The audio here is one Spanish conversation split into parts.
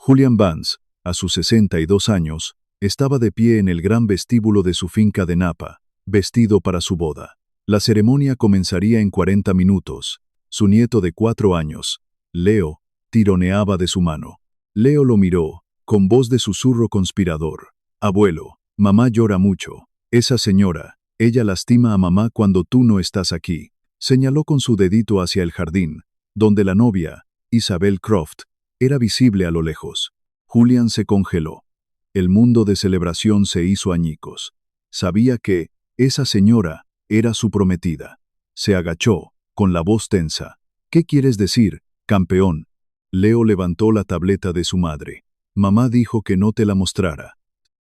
Julian Vance, a sus 62 años, estaba de pie en el gran vestíbulo de su finca de Napa, vestido para su boda. La ceremonia comenzaría en 40 minutos. Su nieto de 4 años, Leo, tironeaba de su mano. Leo lo miró, con voz de susurro conspirador. «Abuelo, mamá llora mucho. Esa señora, ella lastima a mamá cuando tú no estás aquí». Señaló con su dedito hacia el jardín, donde la novia, Isabel Croft, era visible a lo lejos. Julian se congeló. El mundo de celebración se hizo añicos. Sabía que esa señora era su prometida. Se agachó, con la voz tensa. «¿Qué quieres decir, campeón?» Leo levantó la tableta de su madre. «Mamá dijo que no te la mostrara.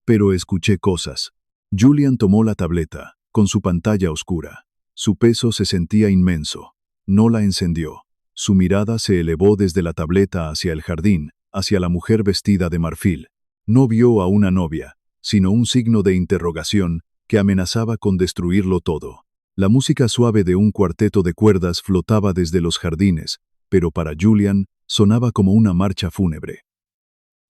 Pero escuché cosas». Julian tomó la tableta, con su pantalla oscura. Su peso se sentía inmenso. No la encendió. Su mirada se elevó desde la tableta hacia el jardín, hacia la mujer vestida de marfil. No vio a una novia, sino un signo de interrogación que amenazaba con destruirlo todo. La música suave de un cuarteto de cuerdas flotaba desde los jardines, pero para Julian sonaba como una marcha fúnebre.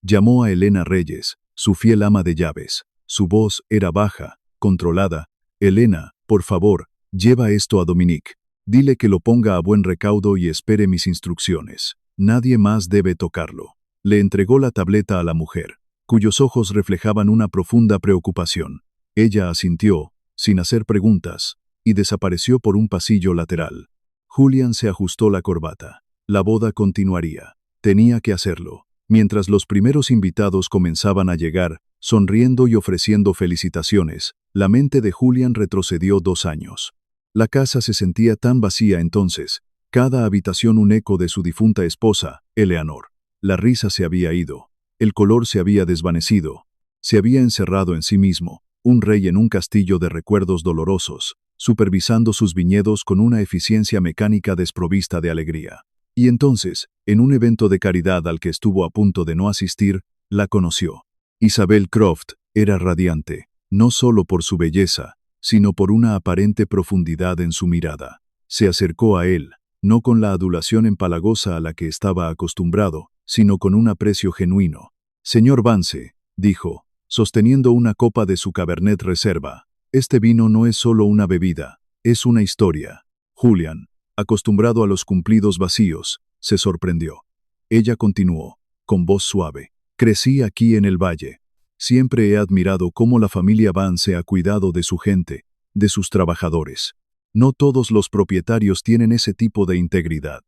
Llamó a Elena Reyes, su fiel ama de llaves. Su voz era baja, controlada. «Elena, por favor, lleva esto a Dominique. Dile que lo ponga a buen recaudo y espere mis instrucciones. Nadie más debe tocarlo». Le entregó la tableta a la mujer, cuyos ojos reflejaban una profunda preocupación. Ella asintió, sin hacer preguntas, y desapareció por un pasillo lateral. Julian se ajustó la corbata. La boda continuaría. Tenía que hacerlo. Mientras los primeros invitados comenzaban a llegar, sonriendo y ofreciendo felicitaciones, la mente de Julian retrocedió 2 años. La casa se sentía tan vacía entonces, cada habitación un eco de su difunta esposa, Eleanor. La risa se había ido, el color se había desvanecido, se había encerrado en sí mismo, un rey en un castillo de recuerdos dolorosos, supervisando sus viñedos con una eficiencia mecánica desprovista de alegría. Y entonces, en un evento de caridad al que estuvo a punto de no asistir, la conoció. Isabel Croft era radiante, no solo por su belleza, sino por una aparente profundidad en su mirada. Se acercó a él, no con la adulación empalagosa a la que estaba acostumbrado, sino con un aprecio genuino. «Señor Vance», dijo, sosteniendo una copa de su Cabernet Reserva, «este vino no es solo una bebida, es una historia». Julian, acostumbrado a los cumplidos vacíos, se sorprendió. Ella continuó, con voz suave. «Crecí aquí en el valle. Siempre he admirado cómo la familia Vance ha cuidado de su gente, de sus trabajadores. No todos los propietarios tienen ese tipo de integridad».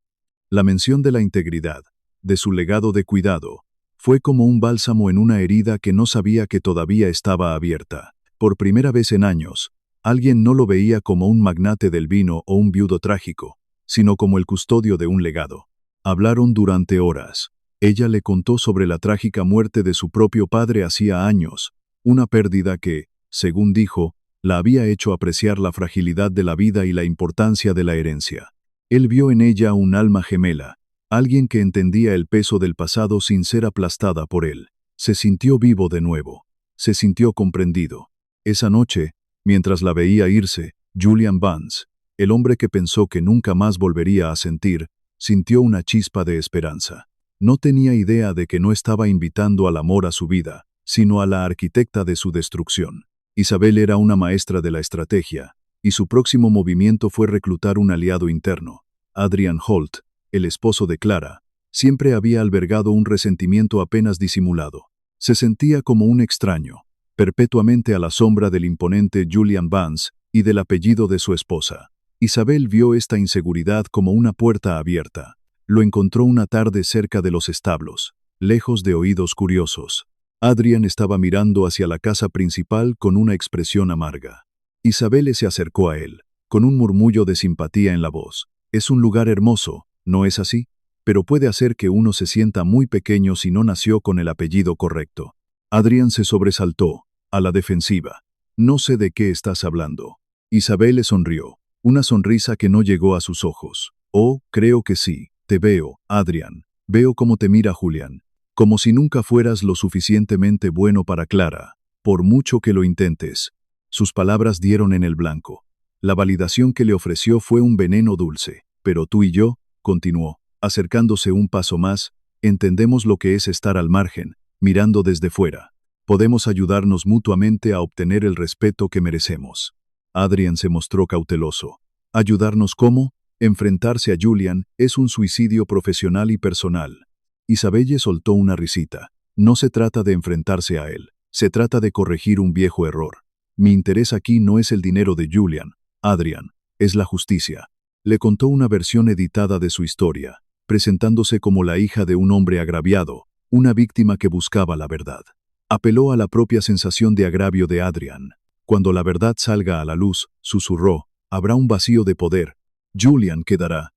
La mención de la integridad, de su legado de cuidado, fue como un bálsamo en una herida que no sabía que todavía estaba abierta. Por primera vez en años, alguien no lo veía como un magnate del vino o un viudo trágico, sino como el custodio de un legado. Hablaron durante horas. Ella le contó sobre la trágica muerte de su propio padre hacía años, una pérdida que, según dijo, la había hecho apreciar la fragilidad de la vida y la importancia de la herencia. Él vio en ella un alma gemela, alguien que entendía el peso del pasado sin ser aplastada por él. Se sintió vivo de nuevo. Se sintió comprendido. Esa noche, mientras la veía irse, Julian Vance, el hombre que pensó que nunca más volvería a sentir, sintió una chispa de esperanza. No tenía idea de que no estaba invitando al amor a su vida, sino a la arquitecta de su destrucción. Isabel era una maestra de la estrategia, y su próximo movimiento fue reclutar un aliado interno. Adrian Holt, el esposo de Clara, siempre había albergado un resentimiento apenas disimulado. Se sentía como un extraño, perpetuamente a la sombra del imponente Julian Vance y del apellido de su esposa. Isabel vio esta inseguridad como una puerta abierta. Lo encontró una tarde cerca de los establos, lejos de oídos curiosos. Adrian estaba mirando hacia la casa principal con una expresión amarga. Isabel se acercó a él, con un murmullo de simpatía en la voz. «Es un lugar hermoso, ¿no es así? Pero puede hacer que uno se sienta muy pequeño si no nació con el apellido correcto». Adrian se sobresaltó, a la defensiva. «No sé de qué estás hablando». Isabel le sonrió, una sonrisa que no llegó a sus ojos. «Oh, creo que sí. Te veo, Adrian. Veo cómo te mira Julian. Como si nunca fueras lo suficientemente bueno para Clara, por mucho que lo intentes». Sus palabras dieron en el blanco. La validación que le ofreció fue un veneno dulce. «Pero tú y yo», continuó, acercándose un paso más, Entendemos lo que es estar al margen, mirando desde fuera. Podemos ayudarnos mutuamente a obtener el respeto que merecemos. Adrian se mostró cauteloso. ¿Ayudarnos cómo? Enfrentarse a Julian es un suicidio profesional y personal. Isabelle soltó una risita. No se trata de enfrentarse a él. Se trata de corregir un viejo error. Mi interés aquí no es el dinero de Julian, Adrian, es la justicia. Le contó una versión editada de su historia, presentándose como la hija de un hombre agraviado, una víctima que buscaba la verdad. Apeló a la propia sensación de agravio de Adrian. Cuando la verdad salga a la luz, susurró, habrá un vacío de poder. Julian quedará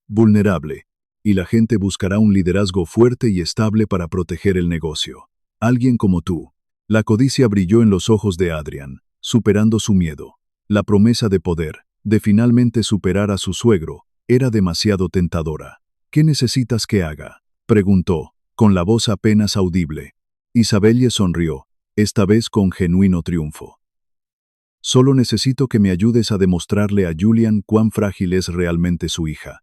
vulnerable, y la gente buscará un liderazgo fuerte y estable para proteger el negocio. Alguien como tú. La codicia brilló en los ojos de Adrian, superando su miedo. La promesa de poder, de finalmente superar a su suegro, era demasiado tentadora. ¿Qué necesitas que haga?, preguntó, con la voz apenas audible. Isabelle sonrió, esta vez con genuino triunfo. Solo necesito que me ayudes a demostrarle a Julian cuán frágil es realmente su hija.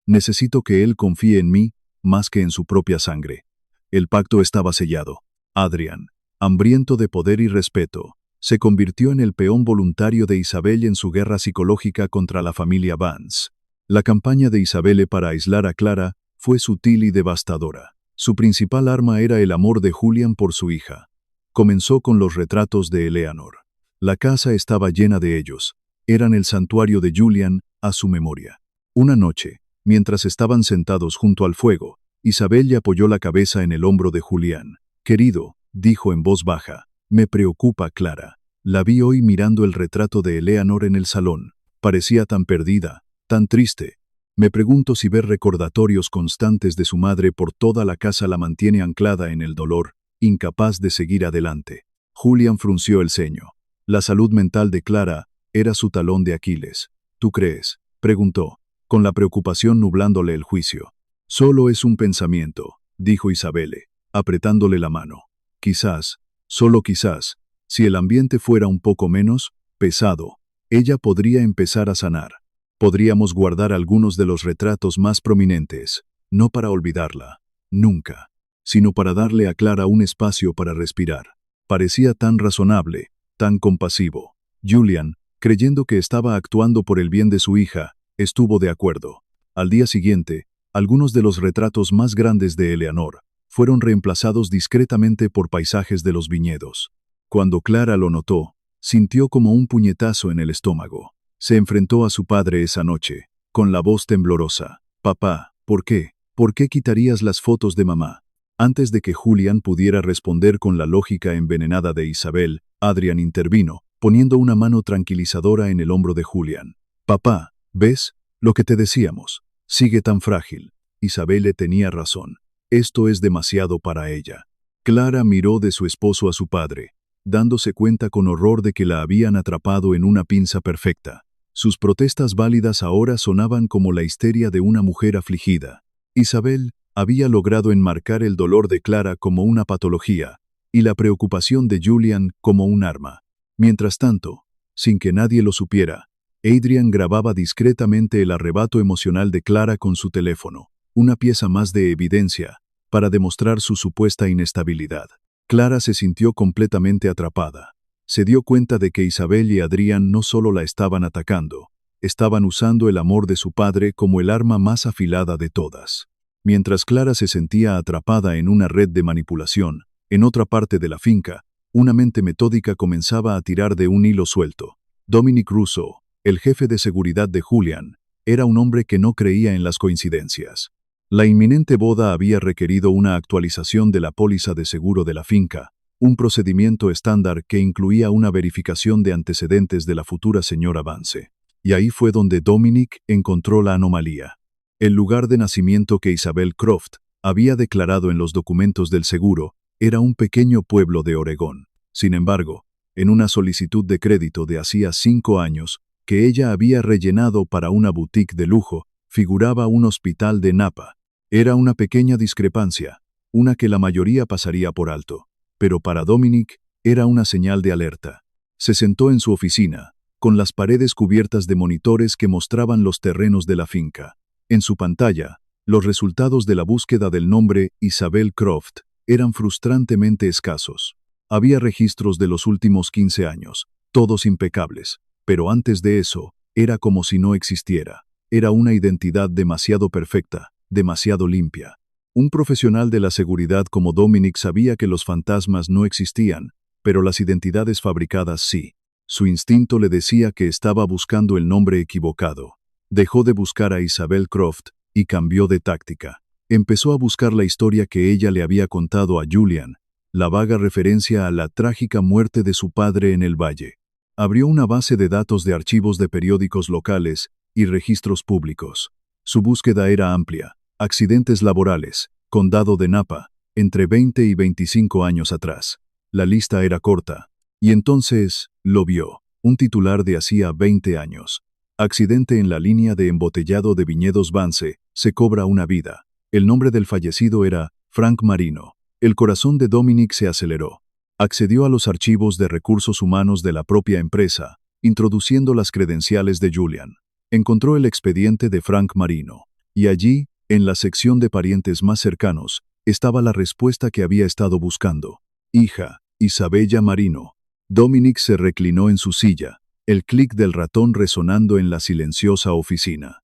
Necesito que él confíe en mí, más que en su propia sangre. El pacto estaba sellado. Adrian, hambriento de poder y respeto, se convirtió en el peón voluntario de Isabelle en su guerra psicológica contra la familia Vance. La campaña de Isabelle para aislar a Clara fue sutil y devastadora. Su principal arma era el amor de Julian por su hija. Comenzó con los retratos de Eleanor. La casa estaba llena de ellos. Eran el santuario de Julian a su memoria. Una noche, mientras estaban sentados junto al fuego, Isabelle apoyó la cabeza en el hombro de Julian. Querido, dijo en voz baja, me preocupa Clara. La vi hoy mirando el retrato de Eleanor en el salón. Parecía tan perdida, tan triste. Me pregunto si ver recordatorios constantes de su madre por toda la casa la mantiene anclada en el dolor, incapaz de seguir adelante. Julian frunció el ceño. La salud mental de Clara era su talón de Aquiles. ¿Tú crees?, preguntó, con la preocupación nublándole el juicio. Solo es un pensamiento, dijo Isabelle, apretándole la mano. Quizás, solo quizás, si el ambiente fuera un poco menos pesado, ella podría empezar a sanar. Podríamos guardar algunos de los retratos más prominentes, no para olvidarla, nunca, sino para darle a Clara un espacio para respirar. Parecía tan razonable, tan compasivo. Julian, creyendo que estaba actuando por el bien de su hija, estuvo de acuerdo. Al día siguiente, algunos de los retratos más grandes de Eleanor fueron reemplazados discretamente por paisajes de los viñedos. Cuando Clara lo notó, sintió como un puñetazo en el estómago. Se enfrentó a su padre esa noche, con la voz temblorosa. Papá, ¿por qué? ¿Por qué quitarías las fotos de mamá? Antes de que Julian pudiera responder con la lógica envenenada de Isabel, Adrian intervino, poniendo una mano tranquilizadora en el hombro de Julian. Papá, ¿ves? Lo que te decíamos. Sigue tan frágil. Isabelle tenía razón. Esto es demasiado para ella. Clara miró de su esposo a su padre, dándose cuenta con horror de que la habían atrapado en una pinza perfecta. Sus protestas válidas ahora sonaban como la histeria de una mujer afligida. Isabel había logrado enmarcar el dolor de Clara como una patología, y la preocupación de Julian como un arma. Mientras tanto, sin que nadie lo supiera, Adrian grababa discretamente el arrebato emocional de Clara con su teléfono, una pieza más de evidencia, para demostrar su supuesta inestabilidad. Clara se sintió completamente atrapada. Se dio cuenta de que Isabel y Adrian no solo la estaban atacando, estaban usando el amor de su padre como el arma más afilada de todas. Mientras Clara se sentía atrapada en una red de manipulación, en otra parte de la finca, una mente metódica comenzaba a tirar de un hilo suelto. Dominic Russo, el jefe de seguridad de Julian, era un hombre que no creía en las coincidencias. La inminente boda había requerido una actualización de la póliza de seguro de la finca, un procedimiento estándar que incluía una verificación de antecedentes de la futura señora Vance. Y ahí fue donde Dominic encontró la anomalía. El lugar de nacimiento que Isabel Croft había declarado en los documentos del seguro era un pequeño pueblo de Oregón. Sin embargo, en una solicitud de crédito de hacía 5 años, que ella había rellenado para una boutique de lujo, figuraba un hospital de Napa. Era una pequeña discrepancia, una que la mayoría pasaría por alto, pero para Dominic era una señal de alerta. Se sentó en su oficina, con las paredes cubiertas de monitores que mostraban los terrenos de la finca. En su pantalla, Los resultados de la búsqueda del nombre Isabel Croft eran frustrantemente escasos. Había registros de los últimos 15 años, todos impecables, pero antes de eso, era como si no existiera. Era una identidad demasiado perfecta, demasiado limpia. Un profesional de la seguridad como Dominic sabía que los fantasmas no existían, pero las identidades fabricadas sí. Su instinto le decía que estaba buscando el nombre equivocado. Dejó de buscar a Isabel Croft y cambió de táctica. Empezó a buscar la historia que ella le había contado a Julian, la vaga referencia a la trágica muerte de su padre en el valle. Abrió una base de datos de archivos de periódicos locales y registros públicos. Su búsqueda era amplia. Accidentes laborales, condado de Napa, entre 20 y 25 años atrás. La lista era corta. Y entonces, lo vio. Un titular de hacía 20 años. Accidente en la línea de embotellado de Viñedos Vance, se cobra una vida. El nombre del fallecido era Frank Marino. El corazón de Dominic se aceleró. Accedió a los archivos de recursos humanos de la propia empresa, introduciendo las credenciales de Julian. Encontró el expediente de Frank Marino. Y allí, en la sección de parientes más cercanos, estaba la respuesta que había estado buscando. Hija, Isabella Marino. Dominic se reclinó en su silla, el clic del ratón resonando en la silenciosa oficina.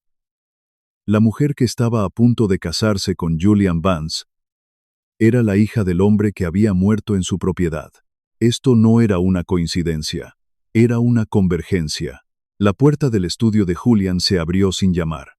La mujer que estaba a punto de casarse con Julian Vance era la hija del hombre que había muerto en su propiedad. Esto no era una coincidencia, era una convergencia. La puerta del estudio de Julian se abrió sin llamar.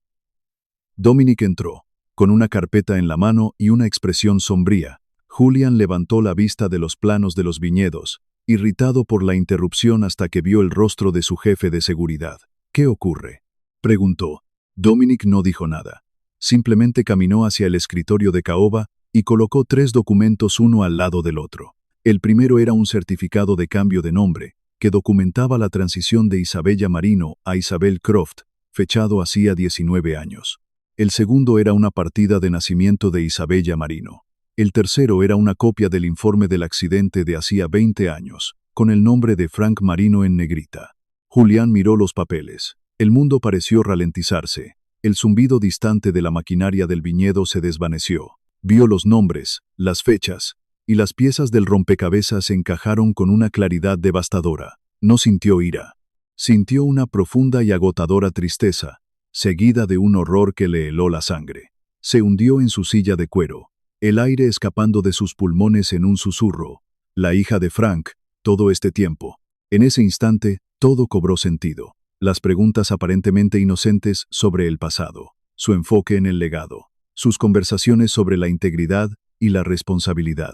Dominic entró, con una carpeta en la mano y una expresión sombría. Julian levantó la vista de los planos de los viñedos, irritado por la interrupción hasta que vio el rostro de su jefe de seguridad. ¿Qué ocurre?, preguntó. Dominic no dijo nada. Simplemente caminó hacia el escritorio de caoba y colocó 3 documentos uno al lado del otro. El primero era un certificado de cambio de nombre, que documentaba la transición de Isabella Marino a Isabel Croft, fechado hacía 19 años. El segundo era una partida de nacimiento de Isabella Marino. El tercero era una copia del informe del accidente de hacía 20 años, con el nombre de Frank Marino en negrita. Julián miró los papeles. El mundo pareció ralentizarse. El zumbido distante de la maquinaria del viñedo se desvaneció. Vio los nombres, las fechas, y las piezas del rompecabezas se encajaron con una claridad devastadora. No sintió ira. Sintió una profunda y agotadora tristeza, seguida de un horror que le heló la sangre. Se hundió en su silla de cuero, el aire escapando de sus pulmones en un susurro. La hija de Frank, todo este tiempo. En ese instante, todo cobró sentido. Las preguntas aparentemente inocentes sobre el pasado, su enfoque en el legado, sus conversaciones sobre la integridad y la responsabilidad,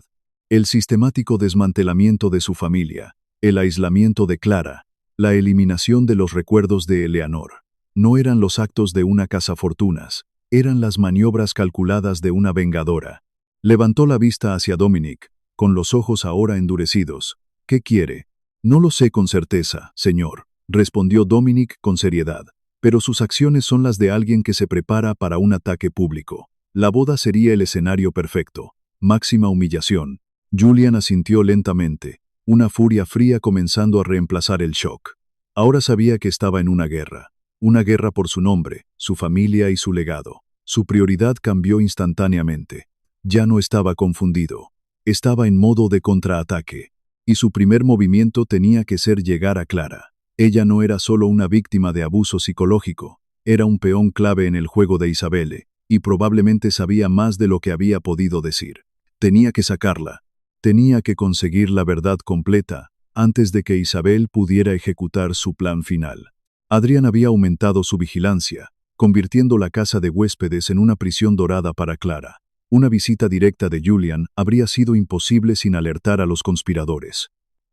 el sistemático desmantelamiento de su familia, el aislamiento de Clara, la eliminación de los recuerdos de Eleanor. No eran los actos de una cazafortunas, eran las maniobras calculadas de una vengadora. Levantó la vista hacia Dominic, con los ojos ahora endurecidos. ¿Qué quiere? No lo sé con certeza, señor, respondió Dominic con seriedad, pero sus acciones son las de alguien que se prepara para un ataque público. La boda sería el escenario perfecto. Máxima humillación. Julian asintió lentamente, una furia fría comenzando a reemplazar el shock. Ahora sabía que estaba en una guerra por su nombre, su familia y su legado. Su prioridad cambió instantáneamente. Ya no estaba confundido. Estaba en modo de contraataque. Y su primer movimiento tenía que ser llegar a Clara. Ella no era solo una víctima de abuso psicológico, era un peón clave en el juego de Isabelle, y probablemente sabía más de lo que había podido decir. Tenía que sacarla. Tenía que conseguir la verdad completa, antes de que Isabel pudiera ejecutar su plan final. Adrian había aumentado su vigilancia, convirtiendo la casa de huéspedes en una prisión dorada para Clara. Una visita directa de Julian habría sido imposible sin alertar a los conspiradores.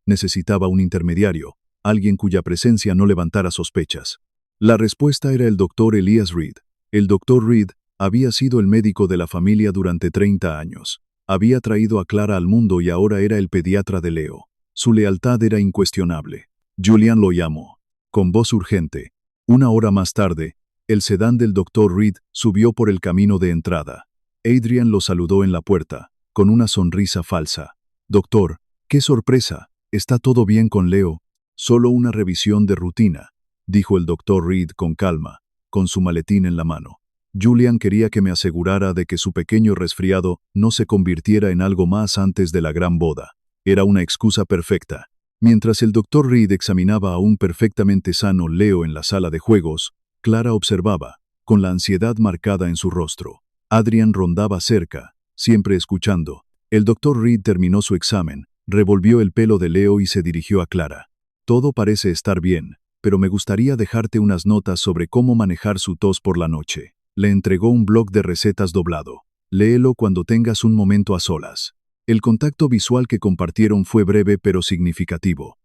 Necesitaba un intermediario, alguien cuya presencia no levantara sospechas. La respuesta era el Dr. Elias Reed. El Dr. Reed había sido el médico de la familia durante 30 años. Había traído a Clara al mundo y ahora era el pediatra de Leo. Su lealtad era incuestionable. Julian lo llamó, con voz urgente. Una hora más tarde, el sedán del Dr. Reed subió por el camino de entrada. Adrian lo saludó en la puerta, con una sonrisa falsa. «Doctor, qué sorpresa. ¿Está todo bien con Leo?» «Solo una revisión de rutina», dijo el Dr. Reed con calma, con su maletín en la mano. Julian quería que me asegurara de que su pequeño resfriado no se convirtiera en algo más antes de la gran boda. Era una excusa perfecta. Mientras el Dr. Reed examinaba a un perfectamente sano Leo en la sala de juegos, Clara observaba, con la ansiedad marcada en su rostro. Adrian rondaba cerca, siempre escuchando. El Dr. Reed terminó su examen, revolvió el pelo de Leo y se dirigió a Clara. Todo parece estar bien, pero me gustaría dejarte unas notas sobre cómo manejar su tos por la noche. Le entregó un bloc de recetas doblado. Léelo cuando tengas un momento a solas. El contacto visual que compartieron fue breve pero significativo.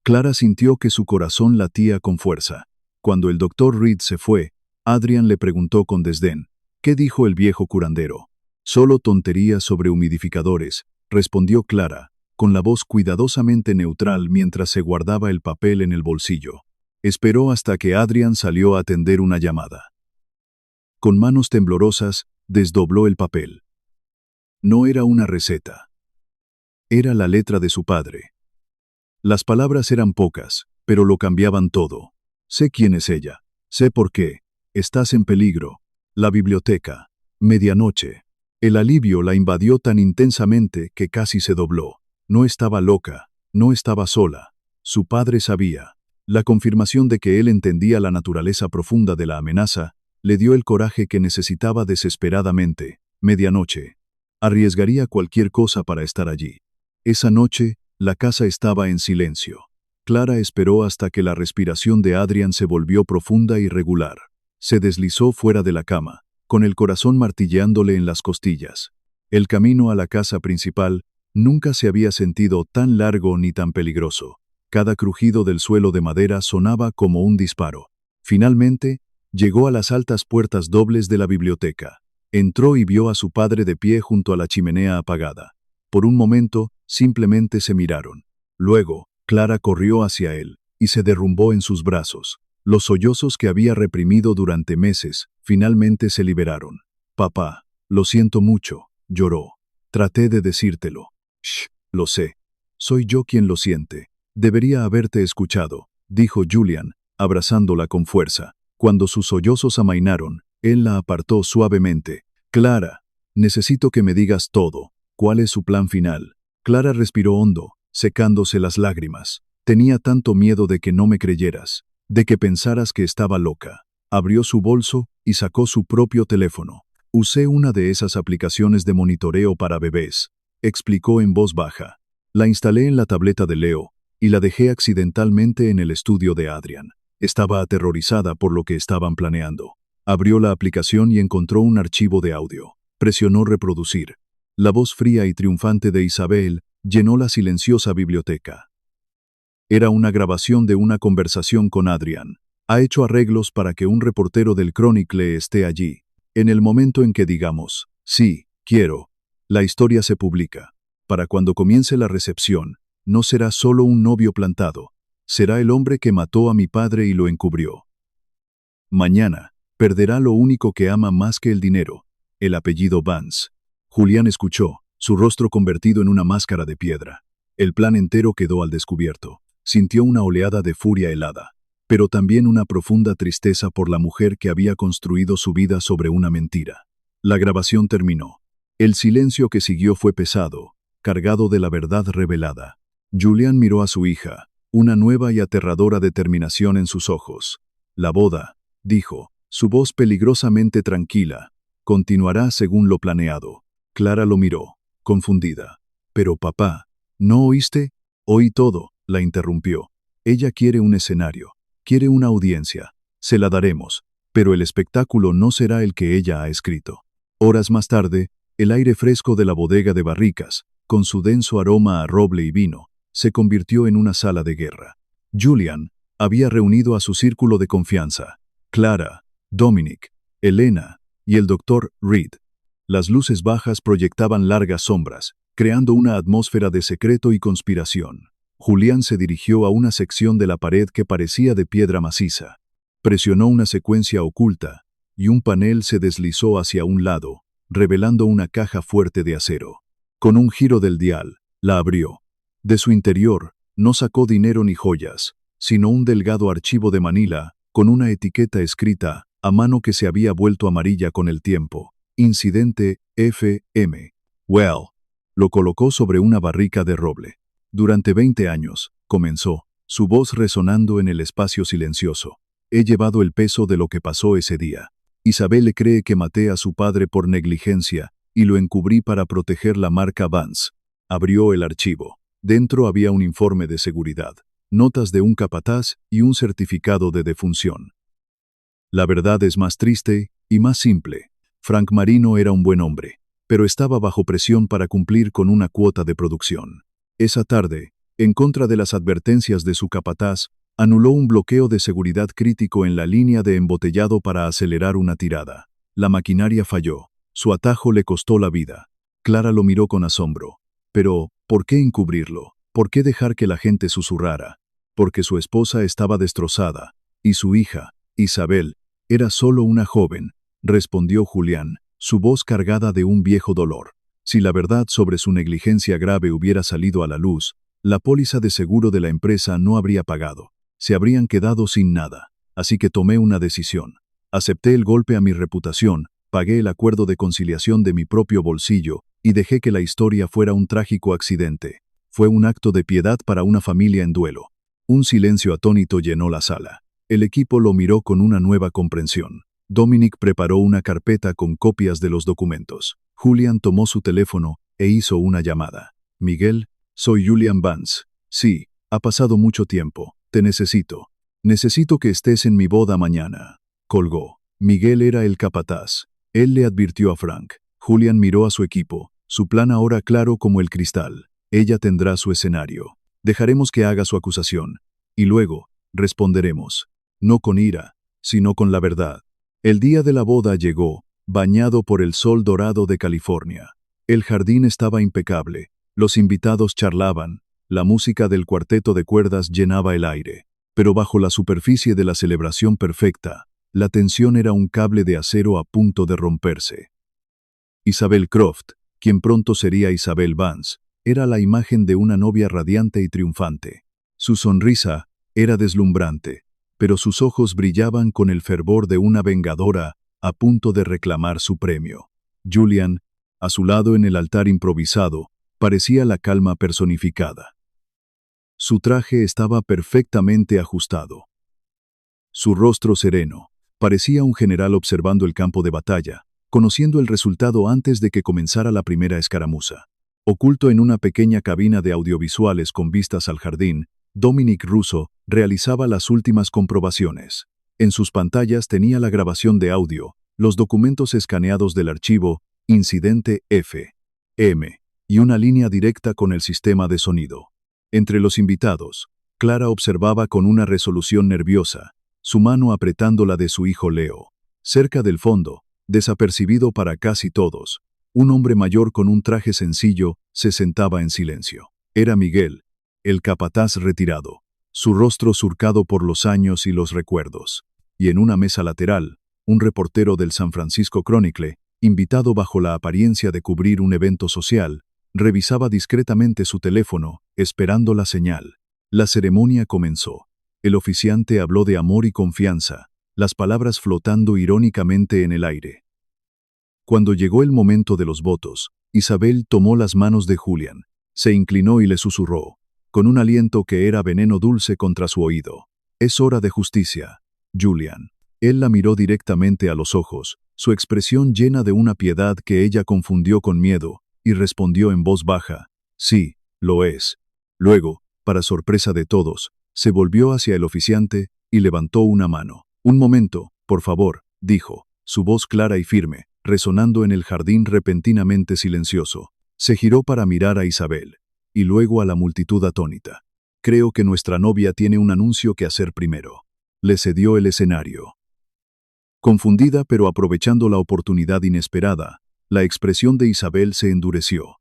Clara sintió que su corazón latía con fuerza. Cuando el Dr. Reed se fue, Adrian le preguntó con desdén, ¿qué dijo el viejo curandero? Solo tonterías sobre humidificadores, respondió Clara, con la voz cuidadosamente neutral mientras se guardaba el papel en el bolsillo. Esperó hasta que Adrian salió a atender una llamada. Con manos temblorosas, desdobló el papel. No era una receta. Era la letra de su padre. Las palabras eran pocas, pero lo cambiaban todo. Sé quién es ella. Sé por qué. Estás en peligro. La biblioteca. Medianoche. El alivio la invadió tan intensamente que casi se dobló. No estaba loca. No estaba sola. Su padre sabía. La confirmación de que él entendía la naturaleza profunda de la amenaza le dio el coraje que necesitaba desesperadamente. Medianoche. Arriesgaría cualquier cosa para estar allí. Esa noche, la casa estaba en silencio. Clara esperó hasta que la respiración de Adrian se volvió profunda y regular. Se deslizó fuera de la cama, con el corazón martilleándole en las costillas. El camino a la casa principal nunca se había sentido tan largo ni tan peligroso. Cada crujido del suelo de madera sonaba como un disparo. Finalmente, llegó a las altas puertas dobles de la biblioteca. Entró y vio a su padre de pie junto a la chimenea apagada. Por un momento, simplemente se miraron. Luego, Clara corrió hacia él y se derrumbó en sus brazos. Los sollozos que había reprimido durante meses, finalmente se liberaron. Papá, lo siento mucho, lloró. Traté de decírtelo. Shh, lo sé. Soy yo quien lo siente. Debería haberte escuchado, dijo Julian, abrazándola con fuerza. Cuando sus sollozos amainaron, él la apartó suavemente. Clara, necesito que me digas todo. ¿Cuál es su plan final? Clara respiró hondo, secándose las lágrimas. Tenía tanto miedo de que no me creyeras, de que pensaras que estaba loca. Abrió su bolso y sacó su propio teléfono. Usé una de esas aplicaciones de monitoreo para bebés, explicó en voz baja. La instalé en la tableta de Leo y la dejé accidentalmente en el estudio de Adrian. Estaba aterrorizada por lo que estaban planeando. Abrió la aplicación y encontró un archivo de audio. Presionó reproducir. La voz fría y triunfante de Isabel llenó la silenciosa biblioteca. Era una grabación de una conversación con Adrian. Ha hecho arreglos para que un reportero del Chronicle esté allí. En el momento en que digamos, sí, quiero, la historia se publica. Para cuando comience la recepción, no será solo un novio plantado. Será el hombre que mató a mi padre y lo encubrió. Mañana, perderá lo único que ama más que el dinero, el apellido Vance. Julián escuchó, su rostro convertido en una máscara de piedra. El plan entero quedó al descubierto. Sintió una oleada de furia helada, pero también una profunda tristeza por la mujer que había construido su vida sobre una mentira. La grabación terminó. El silencio que siguió fue pesado, cargado de la verdad revelada. Julián miró a su hija, una nueva y aterradora determinación en sus ojos. La boda, dijo, su voz peligrosamente tranquila, continuará según lo planeado. Clara lo miró, confundida. Pero papá, ¿no oíste? Oí todo, la interrumpió. Ella quiere un escenario, quiere una audiencia. Se la daremos, pero el espectáculo no será el que ella ha escrito. Horas más tarde, el aire fresco de la bodega de barricas, con su denso aroma a roble y vino, se convirtió en una sala de guerra. Julian había reunido a su círculo de confianza, Clara, Dominic, Elena y el Dr. Reed. Las luces bajas proyectaban largas sombras, creando una atmósfera de secreto y conspiración. Julián se dirigió a una sección de la pared que parecía de piedra maciza. Presionó una secuencia oculta, y un panel se deslizó hacia un lado, revelando una caja fuerte de acero. Con un giro del dial, la abrió. De su interior, no sacó dinero ni joyas, sino un delgado archivo de Manila, con una etiqueta escrita, a mano que se había vuelto amarilla con el tiempo. Incidente F.M. Well. Lo colocó sobre una barrica de roble. Durante 20 años, comenzó, su voz resonando en el espacio silencioso. He llevado el peso de lo que pasó ese día. Isabel cree que maté a su padre por negligencia y lo encubrí para proteger la marca Vance. Abrió el archivo. Dentro había un informe de seguridad, notas de un capataz y un certificado de defunción. La verdad es más triste y más simple. Frank Marino era un buen hombre, pero estaba bajo presión para cumplir con una cuota de producción. Esa tarde, en contra de las advertencias de su capataz, anuló un bloqueo de seguridad crítico en la línea de embotellado para acelerar una tirada. La maquinaria falló. Su atajo le costó la vida. Clara lo miró con asombro. Pero, ¿por qué encubrirlo? ¿Por qué dejar que la gente susurrara? Porque su esposa estaba destrozada, y su hija, Isabel, era solo una joven, respondió Julián, su voz cargada de un viejo dolor. Si la verdad sobre su negligencia grave hubiera salido a la luz, la póliza de seguro de la empresa no habría pagado. Se habrían quedado sin nada. Así que tomé una decisión. Acepté el golpe a mi reputación, pagué el acuerdo de conciliación de mi propio bolsillo y dejé que la historia fuera un trágico accidente. Fue un acto de piedad para una familia en duelo. Un silencio atónito llenó la sala. El equipo lo miró con una nueva comprensión. Dominic preparó una carpeta con copias de los documentos. Julian tomó su teléfono e hizo una llamada. Miguel, soy Julian Vance. Sí, ha pasado mucho tiempo. Te necesito. Necesito que estés en mi boda mañana. Colgó. Miguel era el capataz. Él le advirtió a Frank. Julian miró a su equipo, su plan ahora claro como el cristal. Ella tendrá su escenario. Dejaremos que haga su acusación. Y luego, responderemos. No con ira, sino con la verdad. El día de la boda llegó, bañado por el sol dorado de California. El jardín estaba impecable, los invitados charlaban, la música del cuarteto de cuerdas llenaba el aire. Pero bajo la superficie de la celebración perfecta, la tensión era un cable de acero a punto de romperse. Isabel Croft, quien pronto sería Isabel Vance, era la imagen de una novia radiante y triunfante. Su sonrisa era deslumbrante, pero sus ojos brillaban con el fervor de una vengadora a punto de reclamar su premio. Julian, a su lado en el altar improvisado, parecía la calma personificada. Su traje estaba perfectamente ajustado. Su rostro sereno, parecía un general observando el campo de batalla, conociendo el resultado antes de que comenzara la primera escaramuza. Oculto en una pequeña cabina de audiovisuales con vistas al jardín, Dominic Russo realizaba las últimas comprobaciones. En sus pantallas tenía la grabación de audio, los documentos escaneados del archivo, Incidente F.M. y una línea directa con el sistema de sonido. Entre los invitados, Clara observaba con una resolución nerviosa, su mano apretando la de su hijo Leo. Cerca del fondo, desapercibido para casi todos, un hombre mayor con un traje sencillo se sentaba en silencio. Era Miguel, el capataz retirado, su rostro surcado por los años y los recuerdos. Y en una mesa lateral, un reportero del San Francisco Chronicle, invitado bajo la apariencia de cubrir un evento social, revisaba discretamente su teléfono, esperando la señal. La ceremonia comenzó. El oficiante habló de amor y confianza, las palabras flotando irónicamente en el aire. Cuando llegó el momento de los votos, Isabel tomó las manos de Julian, se inclinó y le susurró, con un aliento que era veneno dulce contra su oído. Es hora de justicia, Julian. Él la miró directamente a los ojos, su expresión llena de una piedad que ella confundió con miedo, y respondió en voz baja, sí, lo es. Luego, para sorpresa de todos, se volvió hacia el oficiante y levantó una mano. Un momento, por favor, dijo, su voz clara y firme, resonando en el jardín repentinamente silencioso. Se giró para mirar a Isabel, y luego a la multitud atónita. Creo que nuestra novia tiene un anuncio que hacer primero. Le cedió el escenario. Confundida pero aprovechando la oportunidad inesperada, la expresión de Isabel se endureció.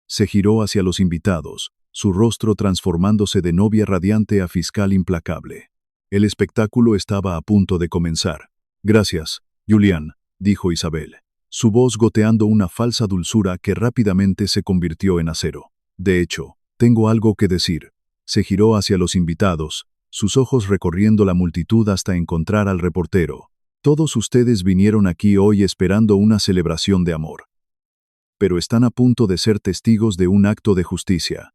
Se giró hacia los invitados, su rostro transformándose de novia radiante a fiscal implacable. El espectáculo estaba a punto de comenzar. Gracias, Julián, dijo Isabel, su voz goteando una falsa dulzura que rápidamente se convirtió en acero. De hecho, tengo algo que decir. Se giró hacia los invitados, sus ojos recorriendo la multitud hasta encontrar al reportero. Todos ustedes vinieron aquí hoy esperando una celebración de amor. Pero están a punto de ser testigos de un acto de justicia.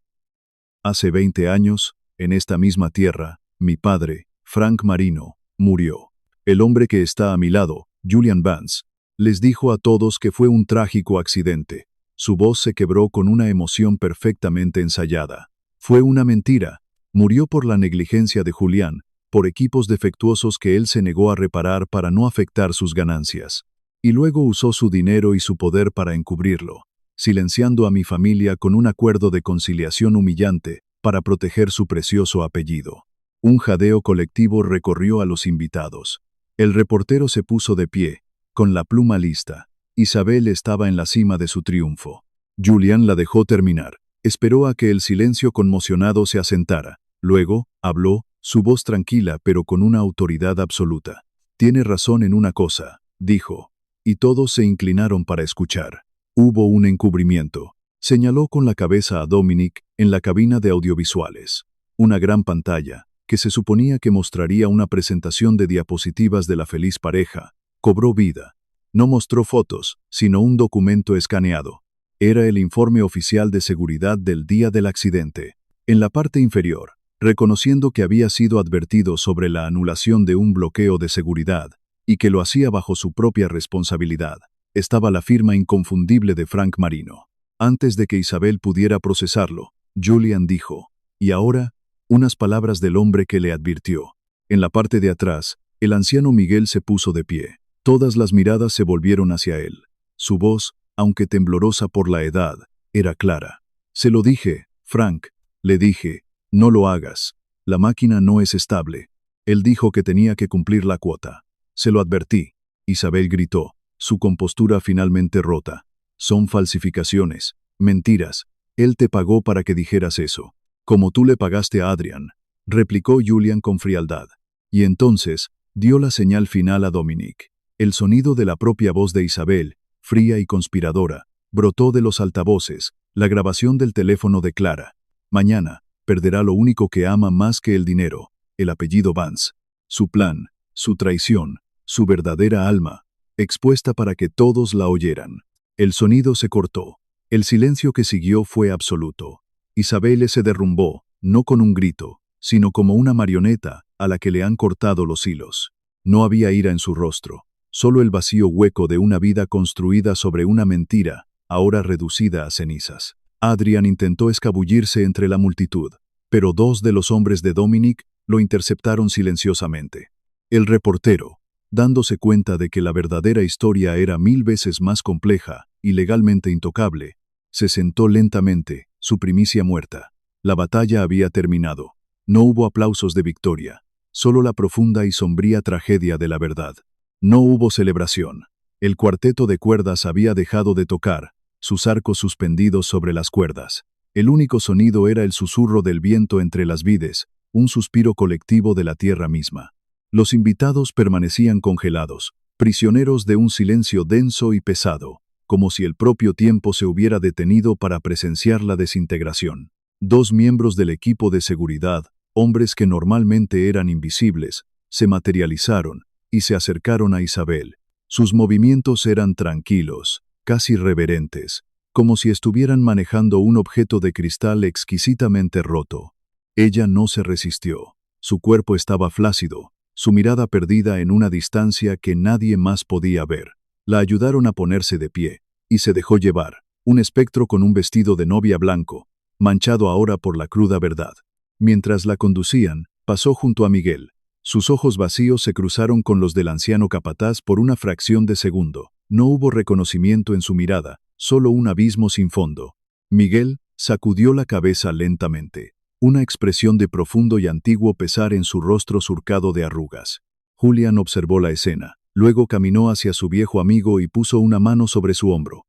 Hace 20 años, en esta misma tierra, mi padre, Frank Marino, murió. El hombre que está a mi lado, Julian Vance, les dijo a todos que fue un trágico accidente. Su voz se quebró con una emoción perfectamente ensayada. Fue una mentira. Murió por la negligencia de Julián, por equipos defectuosos que él se negó a reparar para no afectar sus ganancias. Y luego usó su dinero y su poder para encubrirlo, silenciando a mi familia con un acuerdo de conciliación humillante para proteger su precioso apellido. Un jadeo colectivo recorrió a los invitados. El reportero se puso de pie, con la pluma lista. Isabel estaba en la cima de su triunfo. Julian la dejó terminar. Esperó a que el silencio conmocionado se asentara. Luego, habló, su voz tranquila pero con una autoridad absoluta. «Tiene razón en una cosa», dijo. Y todos se inclinaron para escuchar. Hubo un encubrimiento. Señaló con la cabeza a Dominic en la cabina de audiovisuales. Una gran pantalla, que se suponía que mostraría una presentación de diapositivas de la feliz pareja, cobró vida. No mostró fotos, sino un documento escaneado. Era el informe oficial de seguridad del día del accidente. En la parte inferior, reconociendo que había sido advertido sobre la anulación de un bloqueo de seguridad, y que lo hacía bajo su propia responsabilidad, estaba la firma inconfundible de Frank Marino. Antes de que Isabel pudiera procesarlo, Julian dijo, y ahora, unas palabras del hombre que le advirtió. En la parte de atrás, el anciano Miguel se puso de pie. Todas las miradas se volvieron hacia él. Su voz, aunque temblorosa por la edad, era clara. «Se lo dije, Frank», le dije, «no lo hagas. La máquina no es estable». Él dijo que tenía que cumplir la cuota. «Se lo advertí». Isabel gritó, su compostura finalmente rota. «Son falsificaciones, mentiras. Él te pagó para que dijeras eso. Como tú le pagaste a Adrian», replicó Julian con frialdad. Y entonces, dio la señal final a Dominic. El sonido de la propia voz de Isabel, fría y conspiradora, brotó de los altavoces, la grabación del teléfono de Clara. «Mañana, perderá lo único que ama más que el dinero, el apellido Vance. Su plan, su traición, su verdadera alma, expuesta para que todos la oyeran». El sonido se cortó. El silencio que siguió fue absoluto. Isabel se derrumbó, no con un grito, sino como una marioneta a la que le han cortado los hilos. No había ira en su rostro. Solo el vacío hueco de una vida construida sobre una mentira, ahora reducida a cenizas. Adrian intentó escabullirse entre la multitud, pero dos de los hombres de Dominic lo interceptaron silenciosamente. El reportero, dándose cuenta de que la verdadera historia era 1000 veces más compleja y legalmente intocable, se sentó lentamente, su primicia muerta. La batalla había terminado. No hubo aplausos de victoria, solo la profunda y sombría tragedia de la verdad. No hubo celebración. El cuarteto de cuerdas había dejado de tocar, sus arcos suspendidos sobre las cuerdas. El único sonido era el susurro del viento entre las vides, un suspiro colectivo de la tierra misma. Los invitados permanecían congelados, prisioneros de un silencio denso y pesado, como si el propio tiempo se hubiera detenido para presenciar la desintegración. Dos miembros del equipo de seguridad, hombres que normalmente eran invisibles, se materializaron y se acercaron a Isabel. Sus movimientos eran tranquilos, casi reverentes, como si estuvieran manejando un objeto de cristal exquisitamente roto. Ella no se resistió. Su cuerpo estaba flácido, su mirada perdida en una distancia que nadie más podía ver. La ayudaron a ponerse de pie, y se dejó llevar, un espectro con un vestido de novia blanco, manchado ahora por la cruda verdad. Mientras la conducían, pasó junto a Miguel. Sus ojos vacíos se cruzaron con los del anciano capataz por una fracción de segundo. No hubo reconocimiento en su mirada, solo un abismo sin fondo. Miguel sacudió la cabeza lentamente, una expresión de profundo y antiguo pesar en su rostro surcado de arrugas. Julian observó la escena, luego caminó hacia su viejo amigo y puso una mano sobre su hombro.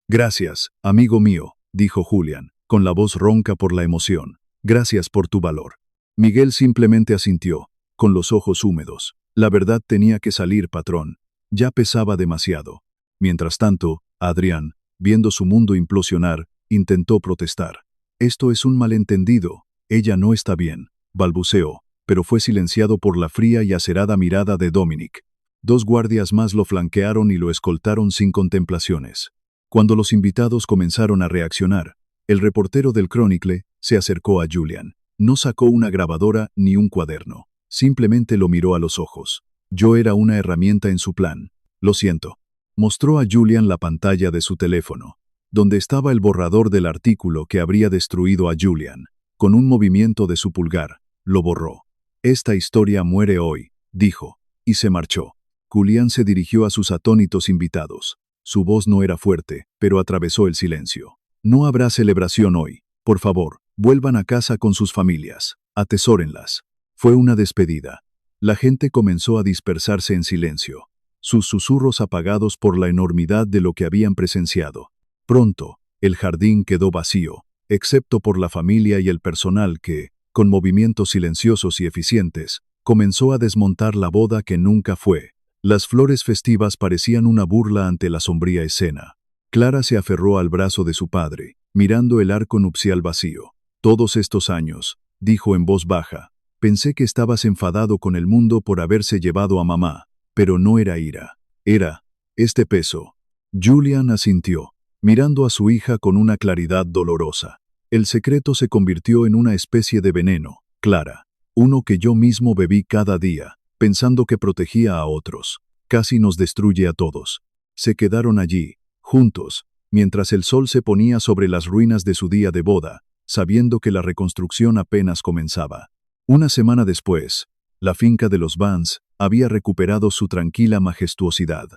«Gracias, amigo mío», dijo Julian, con la voz ronca por la emoción. «Gracias por tu valor». Miguel simplemente asintió, con los ojos húmedos. La verdad tenía que salir, patrón. Ya pesaba demasiado. Mientras tanto, Adrián, viendo su mundo implosionar, intentó protestar. «Esto es un malentendido. Ella no está bien», balbuceó, pero fue silenciado por la fría y acerada mirada de Dominic. 2 guardias más lo flanquearon y lo escoltaron sin contemplaciones. Cuando los invitados comenzaron a reaccionar, el reportero del Chronicle se acercó a Julian. No sacó una grabadora ni un cuaderno. Simplemente lo miró a los ojos. Yo era una herramienta en su plan. Lo siento. Mostró a Julian la pantalla de su teléfono, donde estaba el borrador del artículo que habría destruido a Julian. Con un movimiento de su pulgar, lo borró. Esta historia muere hoy, dijo, y se marchó. Julian se dirigió a sus atónitos invitados. Su voz no era fuerte, pero atravesó el silencio. No habrá celebración hoy. Por favor, vuelvan a casa con sus familias. Atesórenlas. Fue una despedida. La gente comenzó a dispersarse en silencio, sus susurros apagados por la enormidad de lo que habían presenciado. Pronto, el jardín quedó vacío, excepto por la familia y el personal que, con movimientos silenciosos y eficientes, comenzó a desmontar la boda que nunca fue. Las flores festivas parecían una burla ante la sombría escena. Clara se aferró al brazo de su padre, mirando el arco nupcial vacío. Todos estos años, dijo en voz baja, pensé que estabas enfadado con el mundo por haberse llevado a mamá, pero no era ira. Era este peso. Julian asintió, mirando a su hija con una claridad dolorosa. El secreto se convirtió en una especie de veneno, Clara, uno que yo mismo bebí cada día, pensando que protegía a otros. Casi nos destruye a todos. Se quedaron allí, juntos, mientras el sol se ponía sobre las ruinas de su día de boda, sabiendo que la reconstrucción apenas comenzaba. Una semana después, la finca de los Vance había recuperado su tranquila majestuosidad.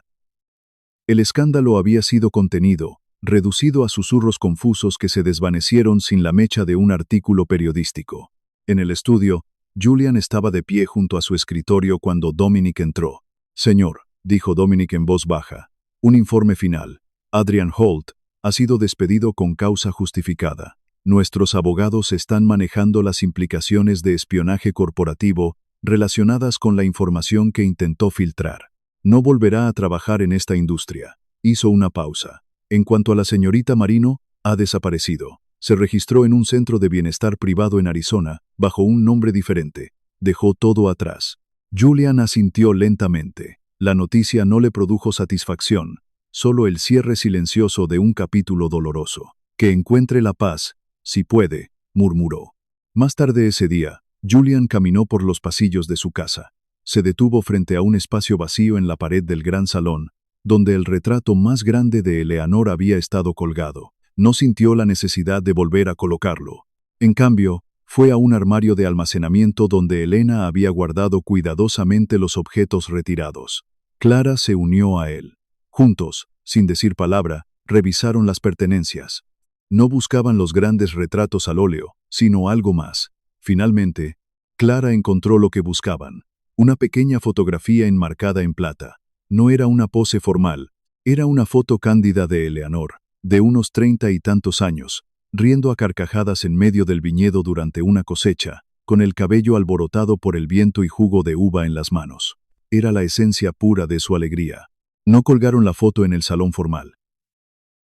El escándalo había sido contenido, reducido a susurros confusos que se desvanecieron sin la mecha de un artículo periodístico. En el estudio, Julian estaba de pie junto a su escritorio cuando Dominic entró. «Señor», dijo Dominic en voz baja, «un informe final. Adrian Holt ha sido despedido con causa justificada. Nuestros abogados están manejando las implicaciones de espionaje corporativo relacionadas con la información que intentó filtrar. No volverá a trabajar en esta industria». Hizo una pausa. «En cuanto a la señorita Marino, ha desaparecido. Se registró en un centro de bienestar privado en Arizona, bajo un nombre diferente. Dejó todo atrás». Julian asintió lentamente. La noticia no le produjo satisfacción, solo el cierre silencioso de un capítulo doloroso. «Que encuentre la paz, si puede», murmuró. Más tarde ese día, Julian caminó por los pasillos de su casa. Se detuvo frente a un espacio vacío en la pared del gran salón, donde el retrato más grande de Eleanor había estado colgado. No sintió la necesidad de volver a colocarlo. En cambio, fue a un armario de almacenamiento donde Elena había guardado cuidadosamente los objetos retirados. Clara se unió a él. Juntos, sin decir palabra, revisaron las pertenencias. No buscaban los grandes retratos al óleo, sino algo más. Finalmente, Clara encontró lo que buscaban. Una pequeña fotografía enmarcada en plata. No era una pose formal, era una foto cándida de Eleanor, de unos 30 y tantos años, riendo a carcajadas en medio del viñedo durante una cosecha, con el cabello alborotado por el viento y jugo de uva en las manos. Era la esencia pura de su alegría. No colgaron la foto en el salón formal.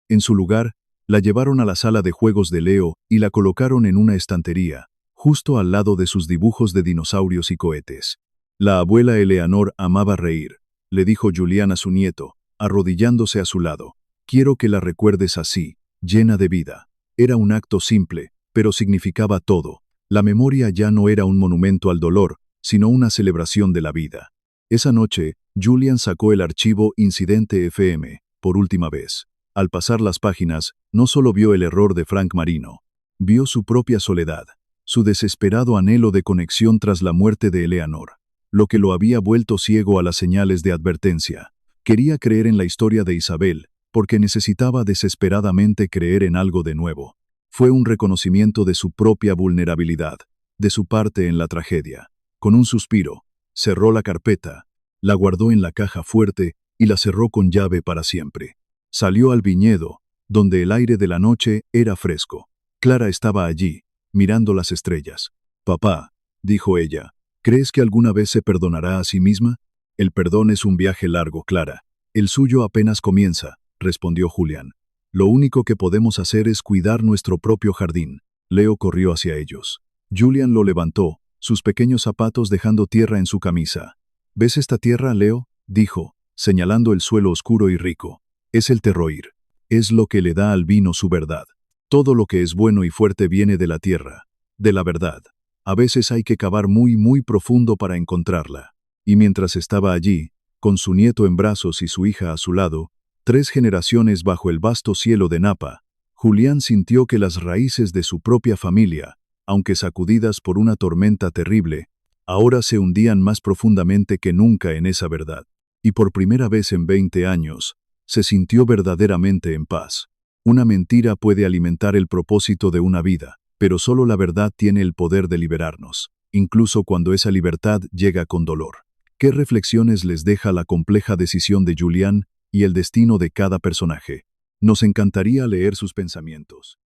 En su lugar, la llevaron a la sala de juegos de Leo y la colocaron en una estantería, justo al lado de sus dibujos de dinosaurios y cohetes. La abuela Eleanor amaba reír, le dijo Julian a su nieto, arrodillándose a su lado. «Quiero que la recuerdes así, llena de vida». Era un acto simple, pero significaba todo. La memoria ya no era un monumento al dolor, sino una celebración de la vida. Esa noche, Julian sacó el archivo Incidente FM, por última vez. Al pasar las páginas, no solo vio el error de Frank Marino, vio su propia soledad, su desesperado anhelo de conexión tras la muerte de Eleanor, lo que lo había vuelto ciego a las señales de advertencia. Quería creer en la historia de Isabel, porque necesitaba desesperadamente creer en algo de nuevo. Fue un reconocimiento de su propia vulnerabilidad, de su parte en la tragedia. Con un suspiro, cerró la carpeta, la guardó en la caja fuerte y la cerró con llave para siempre. Salió al viñedo, donde el aire de la noche era fresco. Clara estaba allí, mirando las estrellas. «Papá», dijo ella, «¿crees que alguna vez se perdonará a sí misma?» «El perdón es un viaje largo, Clara. El suyo apenas comienza», respondió Julian. «Lo único que podemos hacer es cuidar nuestro propio jardín». Leo corrió hacia ellos. Julian lo levantó, sus pequeños zapatos dejando tierra en su camisa. «¿Ves esta tierra, Leo?», dijo, señalando el suelo oscuro y rico. Es el terroir. Es lo que le da al vino su verdad. Todo lo que es bueno y fuerte viene de la tierra, de la verdad. A veces hay que cavar muy, muy profundo para encontrarla. Y mientras estaba allí, con su nieto en brazos y su hija a su lado, 3 generaciones bajo el vasto cielo de Napa, Julián sintió que las raíces de su propia familia, aunque sacudidas por una tormenta terrible, ahora se hundían más profundamente que nunca en esa verdad. Y por primera vez en 20 años, se sintió verdaderamente en paz. Una mentira puede alimentar el propósito de una vida, pero solo la verdad tiene el poder de liberarnos, incluso cuando esa libertad llega con dolor. ¿Qué reflexiones les deja la compleja decisión de Julián y el destino de cada personaje? Nos encantaría leer sus pensamientos.